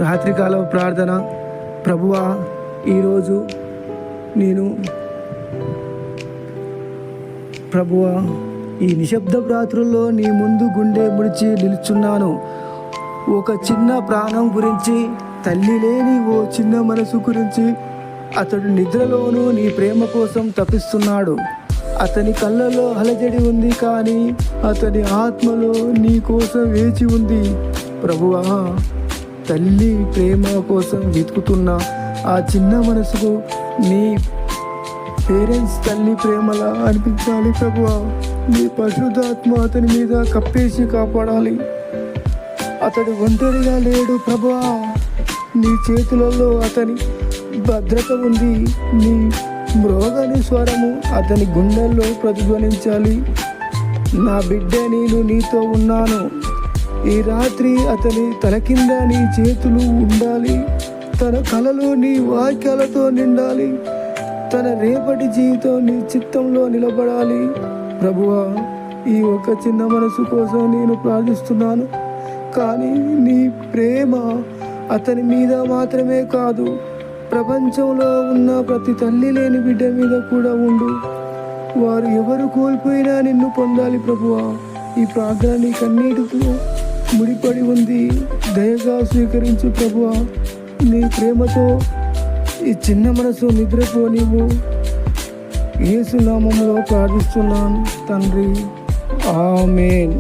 రాత్రికాల ప్రార్థన. ప్రభువా, ఈరోజు నేను ప్రభువా ఈ నిశ్శబ్ద రాత్రుల్లో నీ ముందు గుండె ముడిచి నిలుచున్నాను. ఒక చిన్న ప్రాణం గురించి, తల్లి లేని ఓ చిన్న మనసు గురించి. అతడు నిద్రలోనూ నీ ప్రేమ కోసం తపిస్తున్నాడు. అతని కళ్ళలో అలజడి ఉంది, కానీ అతని ఆత్మలో నీ కోసం వేచి ఉంది. ప్రభువా, తల్లి ప్రేమ కోసం వెతుకుతున్న ఆ చిన్న మనసుకు నీ పేరెంట్స్ తల్లి ప్రేమలా అనిపించాలి. ప్రభువా, నీ పరిశుద్ధాత్మ అతని మీద కప్పేసి కాపాడాలి. అతడు ఒంటరిగా లేడు ప్రభువా, నీ చేతులలో అతని భద్రత ఉంది. నీ మ్రోగని స్వరము అతని గుండెల్లో ప్రతిధ్వనించాలి. నా బిడ్డ, నేను నీతో ఉన్నాను. ఈ రాత్రి అతని తల కింద నీ చేతులు ఉండాలి. తన కలలు నీ వాక్యాలతో నిండాలి. తన రేపటి జీవితం నీ చిత్తంలో నిలబడాలి. ప్రభువా, ఈ ఒక చిన్న మనసు కోసం నేను ప్రార్థిస్తున్నాను. కానీ నీ ప్రేమ అతని మీద మాత్రమే కాదు, ప్రపంచంలో ఉన్న ప్రతి తల్లి లేని బిడ్డ మీద కూడా ఉండు. వారు ఎవరు కోల్పోయినా నిన్ను పొందాలి. ప్రభువా, ఈ ప్రార్థన నీ కన్నీటితో ముడిపడి ఉంది. దయగా స్వీకరించు ప్రభువా. నీ ప్రేమతో ఈ చిన్న మనసు నిద్రపోనివ్వు. యేసు నామములో ప్రార్థిస్తున్నాను తండ్రి, ఆమేన్.